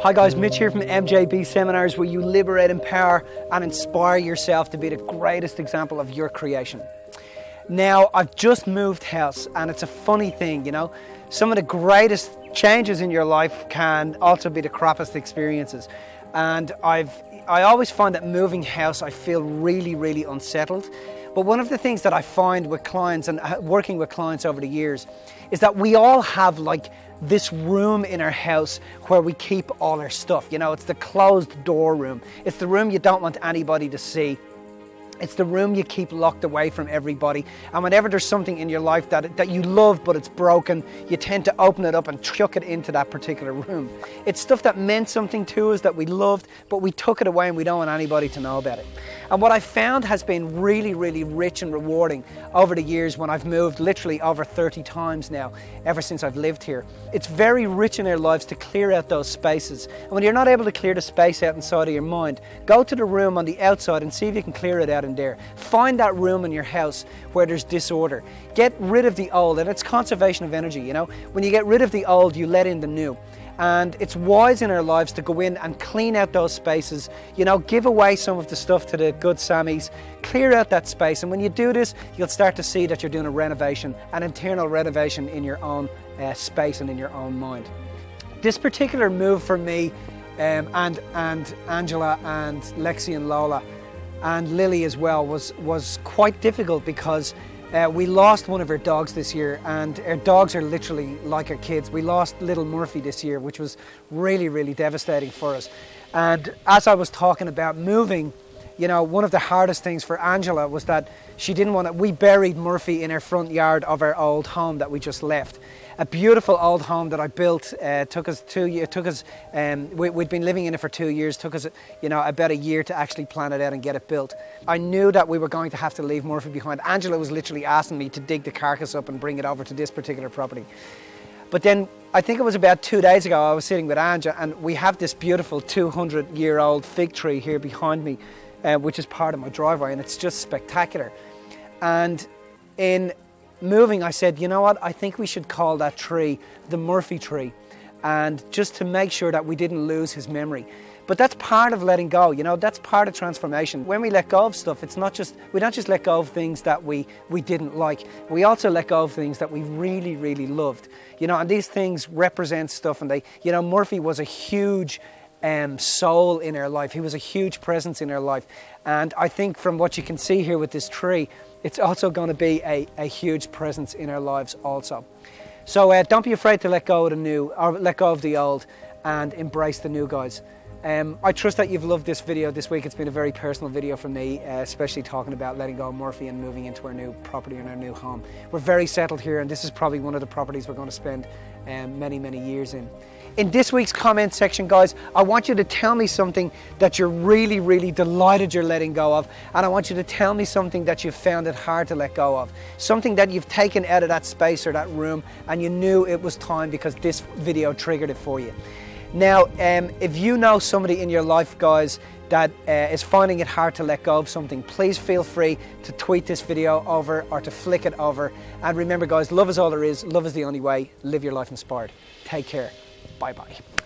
Hi guys, Mitch here from MJB Seminars, where you liberate, empower and inspire yourself to be the greatest example of your creation. Now, I've just moved house, and it's a funny thing, you know. Some of the greatest changes in your life can also be the crappiest experiences. And I always find that moving house, I feel really unsettled. But one of the things that I find with clients and working with clients over the years is that we all have like this room in our house where we keep all our stuff. You know, it's the closed door room. It's the room you don't want anybody to see. It's the room you keep locked away from everybody. And whenever there's something in your life that you love but it's broken, you tend to open it up and chuck it into that particular room. It's stuff that meant something to us, that we loved, but we took it away and we don't want anybody to know about it. And what I found has been really rich and rewarding over the years when I've moved literally over 30 times now, ever since I've lived here. It's very rich in our lives to clear out those spaces. And when you're not able to clear the space out inside of your mind, go to the room on the outside and see if you can clear it out in there. Find that room in your house where there's disorder. Get rid of the old, and it's conservation of energy, you know. When you get rid of the old, you let in the new. And it's wise in our lives to go in and clean out those spaces, you know, give away some of the stuff to the good Sammies, clear out that space. And when you do this, you'll start to see that you're doing a renovation, an internal renovation in your own space and in your own mind. This particular move for me and Angela and Lexi and Lola and Lily as well was quite difficult because we lost one of our dogs this year, and our dogs are literally like our kids. We lost little Murphy this year, which was really devastating for us. And as I was talking about moving, you know, one of the hardest things for Angela was that she didn't want to. We buried Murphy in our front yard of our old home that we just left. A beautiful old home that I built. Took us 2 years. We'd been living in it for 2 years. Took us, you know, about a year to actually plan it out and get it built. I knew that we were going to have to leave Murphy behind. Angela was literally asking me to dig the carcass up and bring it over to this particular property. But then I think it was about 2 days ago, I was sitting with Angela, and we have this beautiful 200-year-old fig tree here behind me, which is part of my driveway, and it's just spectacular. And in moving, I said, you know what, I think we should call that tree the Murphy tree, and just to make sure that we didn't lose his memory. But that's part of letting go, you know, that's part of transformation. When we let go of stuff, we don't just let go of things that we didn't like. We also let go of things that we really loved. You know, and these things represent stuff, and they, you know, Murphy was a huge soul in our life. He was a huge presence in our life. And I think from what you can see here with this tree, it's also going to be a huge presence in our lives also. So don't be afraid to let go of the new, or let go of the old, and embrace the new, guys. I trust that you've loved this video this week. It's been a very personal video for me, especially talking about letting go of Murphy and moving into our new property and our new home. We're very settled here, and this is probably one of the properties we're going to spend many years in. In this week's comment section, guys, I want you to tell me something that you're really delighted you're letting go of, and I want you to tell me something that you've found it hard to let go of. Something that you've taken out of that space or that room and you knew it was time because this video triggered it for you. Now, if you know somebody in your life, guys, that is finding it hard to let go of something, please feel free to tweet this video over or to flick it over. And remember, guys, love is all there is. Love is the only way. Live your life inspired. Take care. Bye-bye.